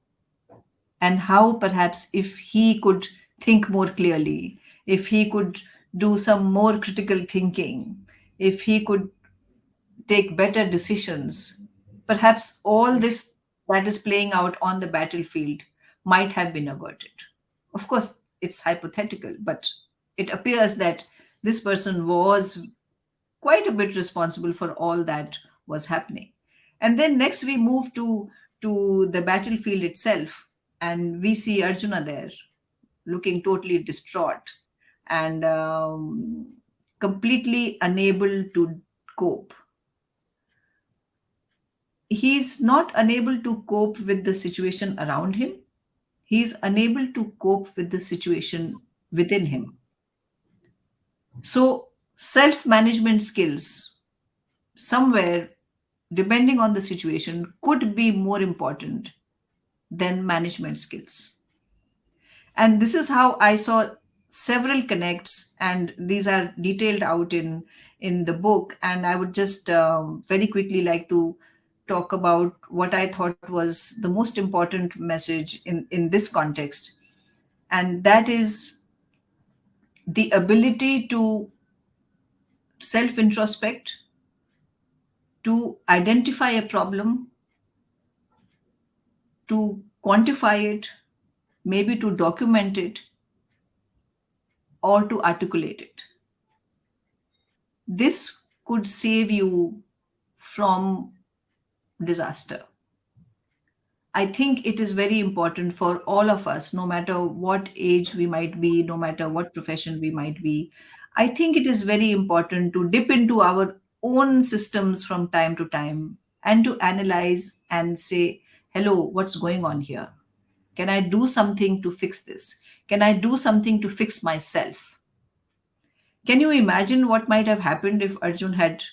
and how perhaps if he could think more clearly, if he could do some more critical thinking, if he could take better decisions, perhaps all this that is playing out on the battlefield might have been averted. Of course, it's hypothetical, but it appears that this person was quite a bit responsible for all that was happening. And then next we move to the battlefield itself, and we see Arjuna there looking totally distraught and completely unable to cope. He's not unable to cope with the situation around him, he's unable to cope with the situation within him. So self management skills, somewhere, depending on the situation, could be more important than management skills. And this is how I saw several connects, and these are detailed out in the book. And I would just very quickly like to talk about what I thought was the most important message in this context, and that is the ability to self introspect, to identify a problem, to quantify it, maybe to document it, or to articulate it. This could save you from disaster. I think it is very important for all of us, no matter what age we might be, no matter what profession we might be. I think it is very important to dip into our own systems from time to time and to analyze and say, hello, what's going on here? Can I do something to fix this? Can I do something to fix myself? Can you imagine what might have happened if Arjun had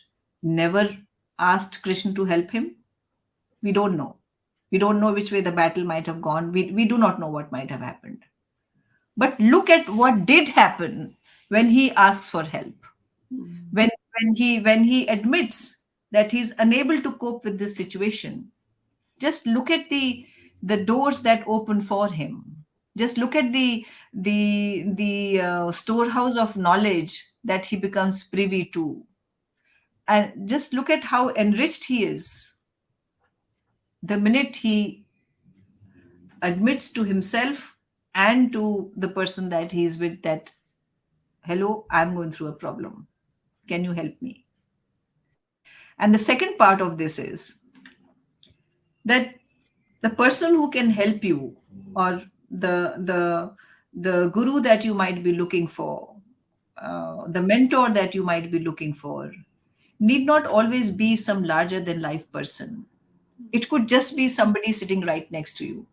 never asked Krishna to help him? We don't know. We don't know which way the battle might have gone. We do not know what might have happened. But look at what did happen when he asks for help. When, when he admits that he's unable to cope with this situation, just look at the doors that open for him. Just look at the storehouse of knowledge that he becomes privy to, and just look at how enriched he is the minute he admits to himself and to the person that he is with that, hello, I'm going through a problem, can you help me? And the second part of this is that the person who can help you, or the guru that you might be looking for, the mentor that you might be looking for, need not always be some larger than life person. It could just be somebody sitting right next to you.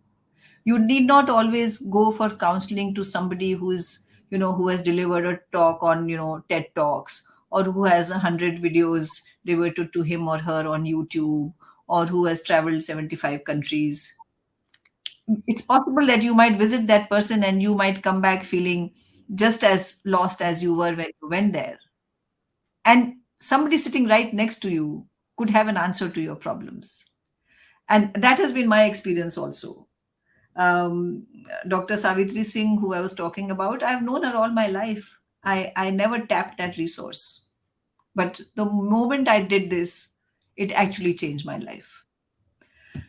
You need not always go for counseling to somebody who has delivered a talk on TED Talks, or who has 100 videos devoted to him or her on YouTube, or who has traveled 75 countries. It's possible that you might visit that person and you might come back feeling just as lost as you were when you went there. And somebody sitting right next to you could have an answer to your problems. And that has been my experience also. Dr. Savitri Singh, who I was talking about, I've known her all my life. I never tapped that resource. But the moment I did this, it actually changed my life.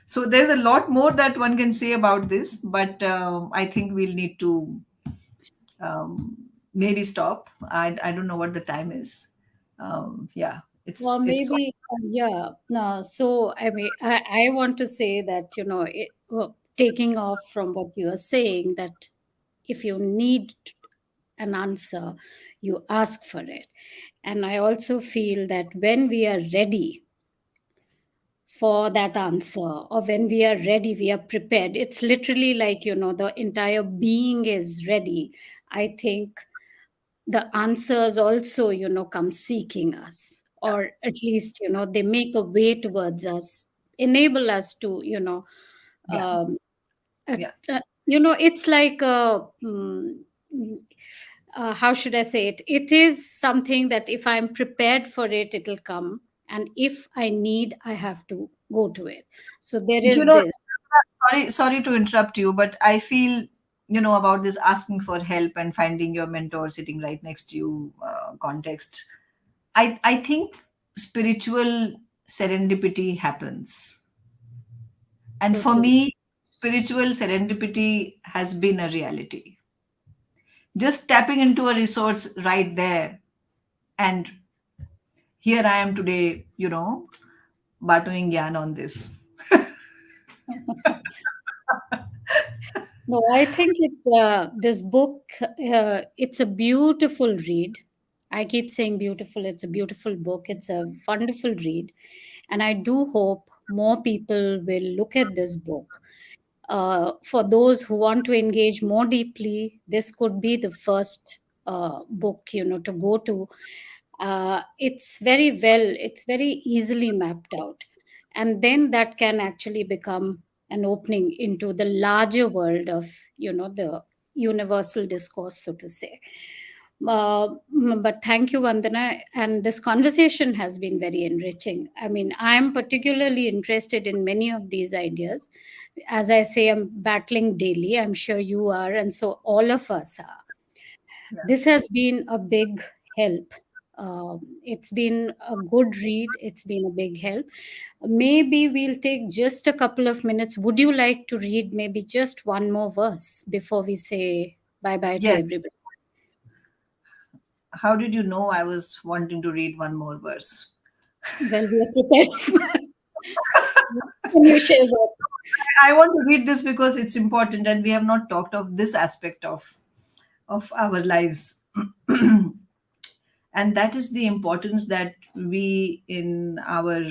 So there's a lot more that one can say about this, but I think we'll need to um, maybe stop. I don't know what the time is. Yeah, Or it's maybe, yeah. No, so I want to say that, taking off from what you are saying, that if you need an answer, you ask for it. And I also feel that when we are ready for that answer, or when we are ready, we are prepared, it's literally like, the entire being is ready. I think the answers also, come seeking us, or at least, they make a way towards us, enable us to, yeah, um, uh, yeah. it's like how should I say it? It is something that if I'm prepared for it, it'll come. And if I need, I have to go to it. So there You is know, this. sorry to interrupt you, but I feel, about this asking for help and finding your mentor sitting right next to you context. I think spiritual serendipity happens. And for Totally. me, spiritual serendipity has been a reality. Just tapping into a resource right there. And here I am today, bartering gyan on this. No, I think this book, it's a beautiful read. I keep saying beautiful. It's a beautiful book. It's a wonderful read. And I do hope more people will look at this book. For those who want to engage more deeply, this could be the first book, to go to. It's very easily mapped out. And then that can actually become an opening into the larger world of, the universal discourse, so to say. But thank you, Vandana. And this conversation has been very enriching. I mean, I'm particularly interested in many of these ideas. As I say, I'm battling daily. I'm sure you are. And so all of us are. Yeah. This has been a big help. It's been a good read. It's been a big help. Maybe we'll take just a couple of minutes. Would you like to read maybe just one more verse before we say bye bye to Yes. everybody? How did you know I was wanting to read one more verse? Well, we are prepared for. Can you share So that? I want to read this because it's important, and we have not talked of this aspect of our lives. And that is the importance that we in our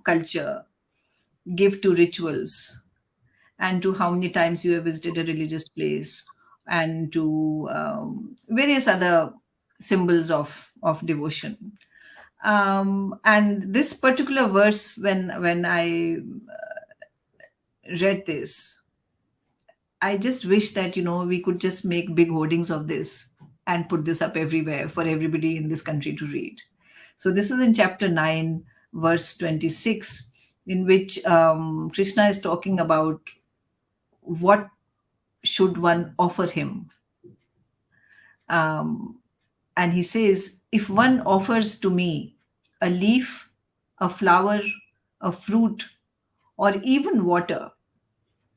culture give to rituals, and to how many times you have visited a religious place, and to various other symbols of devotion. And this particular verse, when I read this, I just wish that we could just make big hoardings of this and put this up everywhere for everybody in this country to read. So this is in chapter 9, verse 26, in which Krishna is talking about what should one offer him. Um, and he says, if one offers to me a leaf, a flower, a fruit, or even water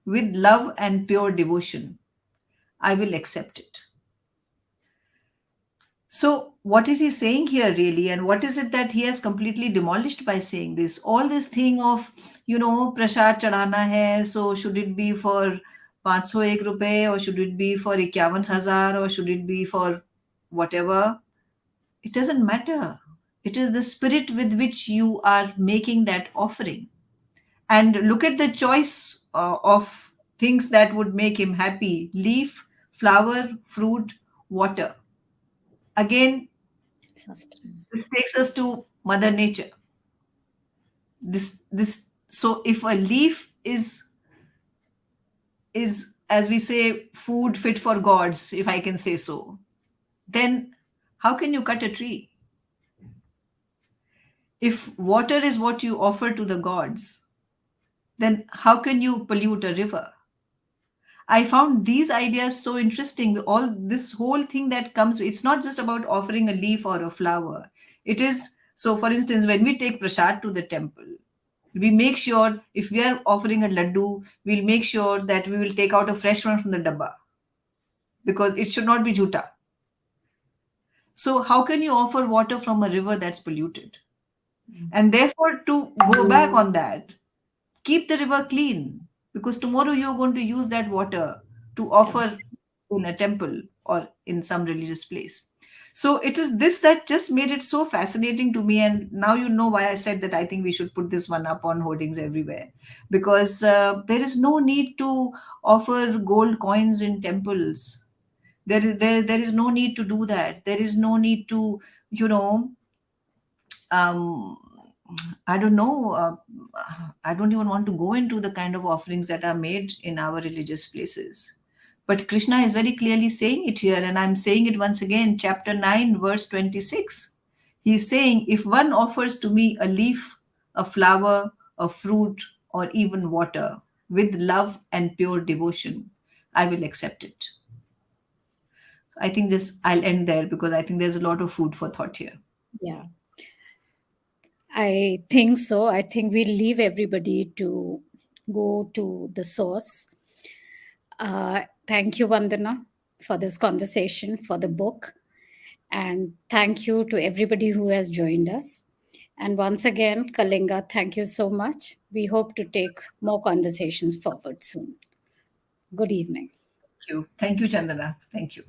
with love and pure devotion, I will accept it. So, what is he saying here, really? And what is it that he has completely demolished by saying this? All this thing of, prasad chadhana hai, so should it be for 501 rupees, or should it be for 51,000, or should it be for whatever? It doesn't matter. It is the spirit with which you are making that offering. And look at the choice of things that would make him happy: leaf, flower, fruit, water. Again, Sustenance. this takes us to Mother Nature. This so if a leaf is, as we say, food fit for gods, if I can say so, then how can you cut a tree? If water is what you offer to the gods, then how can you pollute a river? I found these ideas so interesting. All this whole thing that comes, it's not just about offering a leaf or a flower. It is, so for instance, when we take prasad to the temple, we make sure, if we are offering a laddu, we'll make sure that we will take out a fresh one from the dabba, because it should not be juta. So how can you offer water from a river that's polluted? And therefore, to go back on that, keep the river clean, because tomorrow you're going to use that water to offer Correct. in a temple or in some religious place. So it is this that just made it so fascinating to me. And now you know why I said that I think we should put this one up on hoardings everywhere, because there is no need to offer gold coins in temples. There is no need to do that. There is no need to, you know um, I don't know. I don't even want to go into the kind of offerings that are made in our religious places. But Krishna is very clearly saying it here, and I'm saying it once again, chapter 9, verse 26. He's saying, if one offers to me a leaf, a flower, a fruit, or even water with love and pure devotion, I will accept it. I think this, I'll end there because I think there's a lot of food for thought here. Yeah, I think so. I think we'll leave everybody to go to the source. Thank you, Vandana, for this conversation, for the book. And thank you to everybody who has joined us. And once again, Kalinga, thank you so much. We hope to take more conversations forward soon. Good evening. Thank you. Thank you, Chandana. Thank you.